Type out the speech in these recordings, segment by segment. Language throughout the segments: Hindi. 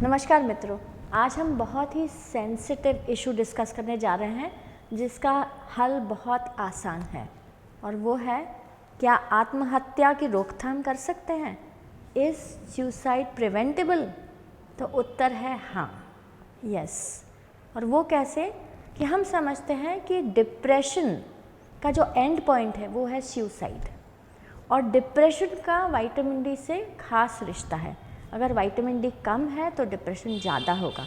नमस्कार मित्रों, आज हम बहुत ही सेंसिटिव इशू डिस्कस करने जा रहे हैं जिसका हल बहुत आसान है और वो है क्या आत्महत्या की रोकथाम कर सकते हैं? Is suicide preventable? तो उत्तर है हाँ, यस। और वो कैसे कि हम समझते हैं कि डिप्रेशन का जो एंड पॉइंट है वो है सुसाइड, और डिप्रेशन का विटामिन डी से खास रिश्ता है। अगर विटामिन डी कम है तो डिप्रेशन ज़्यादा होगा।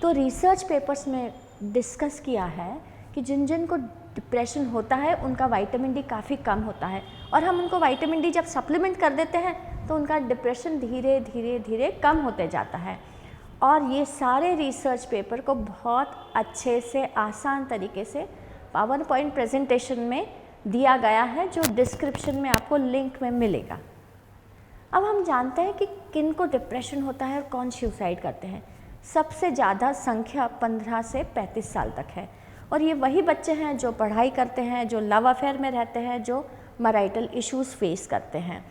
तो रिसर्च पेपर्स में डिस्कस किया है कि जिन जिन को डिप्रेशन होता है उनका विटामिन डी काफ़ी कम होता है, और हम उनको विटामिन डी जब सप्लीमेंट कर देते हैं तो उनका डिप्रेशन धीरे धीरे धीरे कम होते जाता है। और ये सारे रिसर्च पेपर को बहुत अच्छे से आसान तरीके से पावर पॉइंट प्रेजेंटेशन में दिया गया है, जो डिस्क्रिप्शन में आपको लिंक में मिलेगा। अब हम जानते हैं कि किन को डिप्रेशन होता है और कौन सुसाइड करते हैं। सबसे ज़्यादा संख्या 15 से 35 साल तक है, और ये वही बच्चे हैं जो पढ़ाई करते हैं, जो लव अफेयर में रहते हैं, जो मैरिटल इश्यूज़ फेस करते हैं।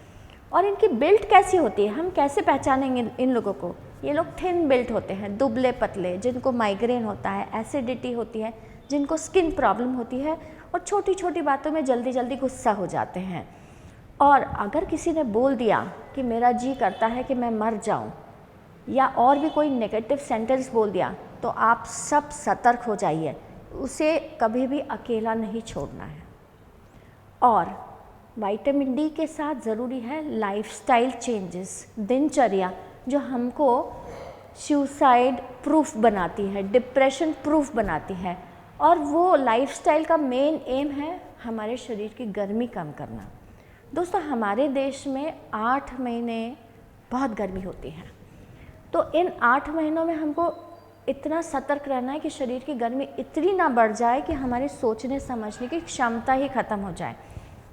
और इनकी बिल्ड कैसी होती है, हम कैसे पहचानेंगे इन लोगों को? ये लोग थिन बिल्ड होते हैं, दुबले पतले, जिनको माइग्रेन होता है, एसिडिटी होती है, जिनको स्किन प्रॉब्लम होती है, और छोटी छोटी बातों में जल्दी जल्दी गुस्सा हो जाते हैं। और अगर किसी ने बोल दिया कि मेरा जी करता है कि मैं मर जाऊं, या और भी कोई नेगेटिव सेंटेंस बोल दिया, तो आप सब सतर्क हो जाइए, उसे कभी भी अकेला नहीं छोड़ना है। और विटामिन डी के साथ ज़रूरी है लाइफस्टाइल चेंजेस, दिनचर्या, जो हमको सुसाइड प्रूफ बनाती है, डिप्रेशन प्रूफ बनाती है। और वो लाइफस्टाइल का मेन एम है हमारे शरीर की गर्मी कम करना। दोस्तों, हमारे देश में 8 महीने बहुत गर्मी होती है, तो इन 8 महीनों में हमको इतना सतर्क रहना है कि शरीर की गर्मी इतनी ना बढ़ जाए कि हमारी सोचने समझने की क्षमता ही ख़त्म हो जाए।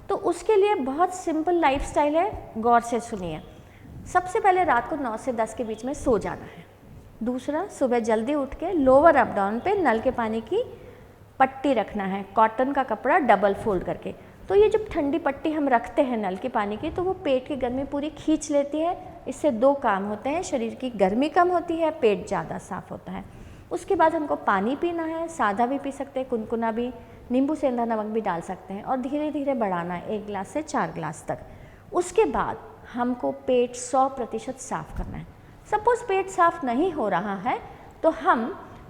तो उसके लिए बहुत सिंपल लाइफस्टाइल है, गौर से सुनिए। सबसे पहले रात को 9 से 10 के बीच में सो जाना है। दूसरा, सुबह जल्दी उठ के लोअर अप डाउन पे नल के पानी की पट्टी रखना है, कॉटन का कपड़ा डबल फोल्ड करके। तो ये जब ठंडी पट्टी हम रखते हैं नल के पानी की, तो वो पेट की गर्मी पूरी खींच लेती है। इससे 2 काम होते हैं, शरीर की गर्मी कम होती है, पेट ज़्यादा साफ होता है। उसके बाद हमको पानी पीना है, सादा भी पी सकते हैं, कुनकुना भी, नींबू सेंधा नमक भी डाल सकते हैं, और धीरे धीरे बढ़ाना है 1 गिलास से 4 गिलास तक। उसके बाद हमको पेट 100% साफ़ करना है। सपोज़ पेट साफ़ नहीं हो रहा है तो हम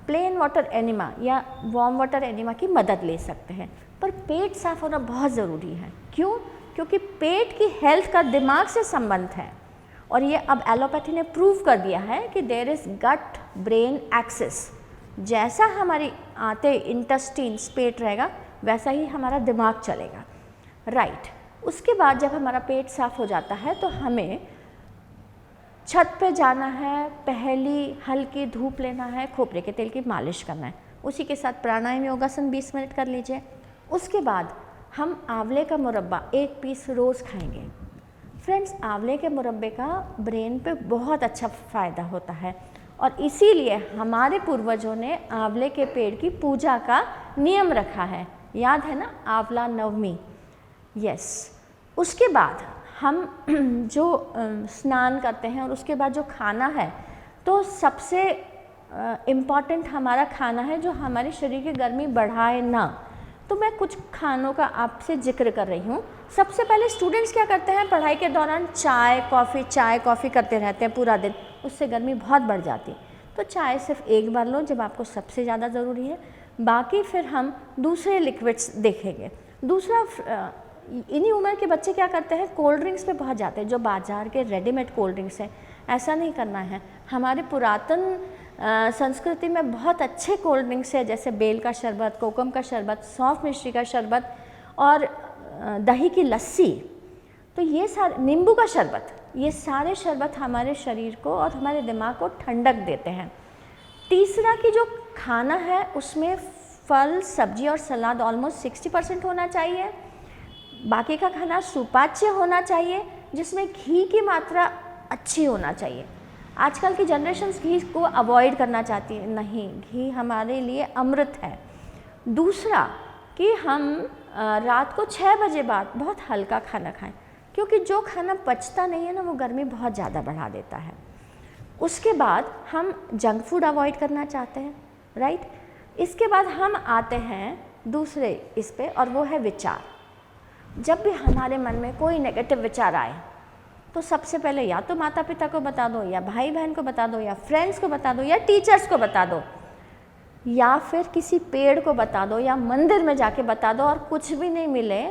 प्लेन वाटर एनिमा या वार्म वाटर एनिमा की मदद ले सकते हैं, पर पेट साफ होना बहुत ज़रूरी है। क्यों? क्योंकि पेट की हेल्थ का दिमाग से संबंध है, और ये अब एलोपैथी ने प्रूव कर दिया है कि there is gut brain axis. जैसा हमारी आंतें, इंटेस्टाइन्स, पेट रहेगा, वैसा ही हमारा दिमाग चलेगा, राइट। उसके बाद जब हमारा पेट साफ हो जाता है तो हमें छत पे जाना है, पहली हल्की धूप लेना है, खोपरे के तेल की मालिश करना है, उसी के साथ प्राणायाम योगासन 20 मिनट कर लीजिए। उसके बाद हम आंवले का मुरब्बा 1 पीस रोज़ खाएंगे। फ्रेंड्स, आंवले के मुरब्बे का ब्रेन पे बहुत अच्छा फ़ायदा होता है, और इसीलिए हमारे पूर्वजों ने आंवले के पेड़ की पूजा का नियम रखा है। याद है ना, आंवला नवमी? यस। उसके बाद हम जो स्नान करते हैं और उसके बाद जो खाना है, तो सबसे इम्पॉर्टेंट हमारा खाना है जो हमारे शरीर की गर्मी बढ़ाए ना। तो मैं कुछ खानों का आपसे जिक्र कर रही हूँ। सबसे पहले स्टूडेंट्स क्या करते हैं, पढ़ाई के दौरान चाय कॉफ़ी करते रहते हैं पूरा दिन, उससे गर्मी बहुत बढ़ जाती है। तो चाय सिर्फ एक बार लो जब आपको सबसे ज़्यादा ज़रूरी है, बाकी फिर हम दूसरे लिक्विड्स देखेंगे। दूसरा, इन्हीं उम्र के बच्चे क्या करते हैं, कोल्ड ड्रिंक्स पे बहुत जाते हैं, जो बाज़ार के रेडीमेड कोल्ड ड्रिंक्स हैं। ऐसा नहीं करना है। हमारे पुरातन संस्कृति में बहुत अच्छे कोल्ड ड्रिंक्स है, जैसे बेल का शरबत, कोकम का शरबत, सौंफ मिश्री का शरबत, और दही की लस्सी, तो ये सारे, नींबू का शरबत, ये सारे शरबत हमारे शरीर को और हमारे दिमाग को ठंडक देते हैं। तीसरा कि जो खाना है उसमें फल, सब्जी और सलाद ऑलमोस्ट 60% होना चाहिए। बाकी का खाना सुपाच्य होना चाहिए, जिसमें घी की मात्रा अच्छी होना चाहिए। आजकल की जनरेशन्स घी को अवॉइड करना चाहती है, नहीं, घी हमारे लिए अमृत है। दूसरा कि हम रात को 6 बजे बाद बहुत हल्का खाना खाएं, क्योंकि जो खाना पचता नहीं है ना, वो गर्मी बहुत ज़्यादा बढ़ा देता है। उसके बाद हम जंक फूड अवॉइड करना चाहते हैं, राइट। इसके बाद हम आते हैं दूसरे इस पे, और वो है विचार। जब भी हमारे मन में कोई नेगेटिव विचार आए तो सबसे पहले या तो माता पिता को बता दो, या भाई बहन को बता दो, या फ्रेंड्स को बता दो, या टीचर्स को बता दो, या फिर किसी पेड़ को बता दो, या मंदिर में जाके बता दो। और कुछ भी नहीं मिले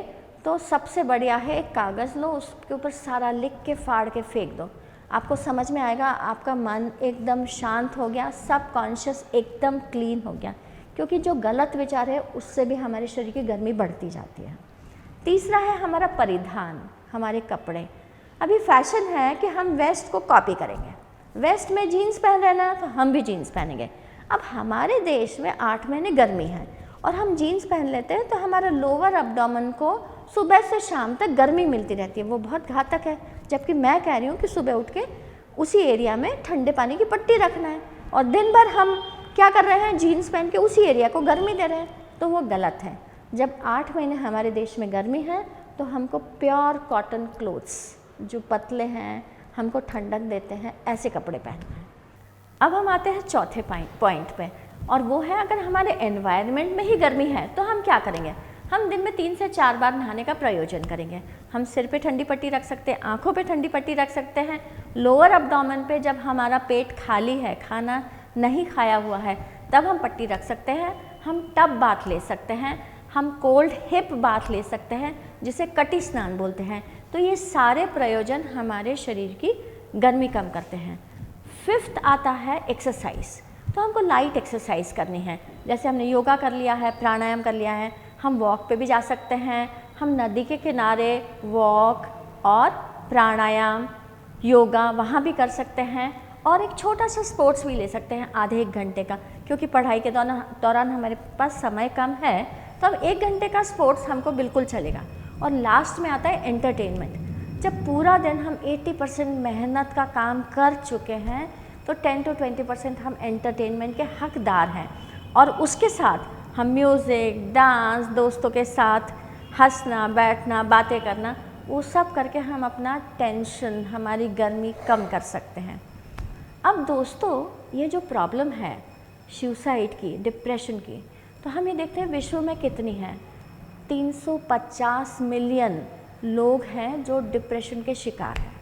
तो सबसे बढ़िया है एक कागज़ लो, उसके ऊपर सारा लिख के फाड़ के फेंक दो। आपको समझ में आएगा, आपका मन एकदम शांत हो गया, सब कॉन्शियस एकदम क्लीन हो गया, क्योंकि जो गलत विचार है उससे भी हमारे शरीर की गर्मी बढ़ती जाती है। तीसरा है हमारा परिधान, हमारे कपड़े। अभी फैशन है कि हम वेस्ट को कॉपी करेंगे, वेस्ट में जीन्स पहन रहे ना तो हम भी जीन्स पहनेंगे। अब हमारे देश में 8 महीने गर्मी है और हम जीन्स पहन लेते हैं तो हमारा लोअर अब्डोमेन को सुबह से शाम तक गर्मी मिलती रहती है, वो बहुत घातक है। जबकि मैं कह रही हूँ कि सुबह उठ के उसी एरिया में ठंडे पानी की पट्टी रखना है, और दिन भर हम क्या कर रहे हैं, जीन्स पहन के उसी एरिया को गर्मी दे रहे हैं, तो वो गलत है। जब 8 महीने हमारे देश में गर्मी है तो हमको प्योर कॉटन क्लोथ्स जो पतले हैं, हमको ठंडक देते हैं, ऐसे कपड़े पहनना है। अब हम आते हैं चौथे पॉइंट पे, और वो है अगर हमारे एनवायरनमेंट में ही गर्मी है तो हम क्या करेंगे। हम दिन में 3 से 4 बार नहाने का प्रयोजन करेंगे। हम सिर पे ठंडी पट्टी रख सकते हैं, आँखों पे ठंडी पट्टी रख सकते हैं, लोअर अब्डोमेन पे जब हमारा पेट खाली है, खाना नहीं खाया हुआ है, तब हम पट्टी रख सकते हैं। हम टब बाथ ले सकते हैं, हम कोल्ड हिप बाथ ले सकते हैं, जिसे कटी स्नान बोलते हैं। तो ये सारे प्रयोजन हमारे शरीर की गर्मी कम करते हैं। 5th आता है एक्सरसाइज। तो हमको लाइट एक्सरसाइज करनी है, जैसे हमने योगा कर लिया है, प्राणायाम कर लिया है, हम वॉक पे भी जा सकते हैं। हम नदी के किनारे वॉक और प्राणायाम, योगा वहाँ भी कर सकते हैं, और एक छोटा सा स्पोर्ट्स भी ले सकते हैं आधे 1 घंटे का, क्योंकि पढ़ाई के दौरान हमारे पास समय कम है, तो अब 1 घंटे का स्पोर्ट्स हमको बिल्कुल चलेगा। और लास्ट में आता है एंटरटेनमेंट। जब पूरा दिन हम 80% मेहनत का काम कर चुके हैं तो 10 to 20% हम एंटरटेनमेंट के हकदार हैं, और उसके साथ हम म्यूज़िक, डांस, दोस्तों के साथ हंसना, बैठना, बातें करना, वो सब करके हम अपना टेंशन, हमारी गर्मी कम कर सकते हैं। अब दोस्तों, ये जो प्रॉब्लम है सुसाइड की, डिप्रेशन की, तो हम ये देखते हैं विश्व में कितनी है। 350 मिलियन लोग हैं जो डिप्रेशन के शिकार हैं।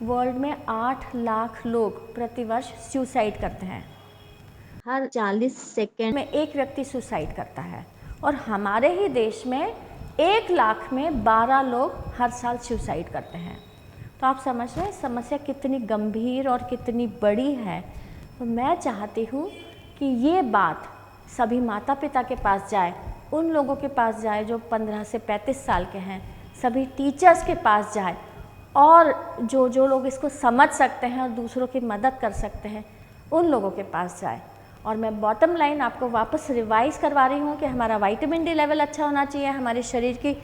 वर्ल्ड में 8 लाख लोग प्रतिवर्ष सुसाइड करते हैं। हर 40 सेकेंड में एक व्यक्ति सुसाइड करता है, और हमारे ही देश में 1 लाख में 12 लोग हर साल सुसाइड करते हैं। तो आप समझ रहे हैं समस्या कितनी गंभीर और कितनी बड़ी है। तो मैं चाहती हूँ कि ये बात सभी माता पिता के पास जाए, उन लोगों के पास जाए जो 15 से 35 साल के हैं, सभी टीचर्स के पास जाए, और जो लोग इसको समझ सकते हैं और दूसरों की मदद कर सकते हैं, उन लोगों के पास जाए। और मैं बॉटम लाइन आपको वापस रिवाइज़ करवा रही हूँ कि हमारा विटामिन डी लेवल अच्छा होना चाहिए, हमारे शरीर की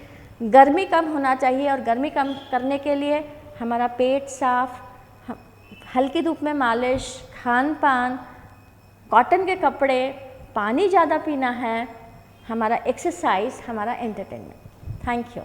गर्मी कम होना चाहिए, और गर्मी कम करने के लिए हमारा पेट साफ, हल्की धूप में मालिश, खान पान, कॉटन के कपड़े, पानी ज़्यादा पीना है, हमारा एक्सरसाइज, हमारा एंटरटेनमेंट। Thank you.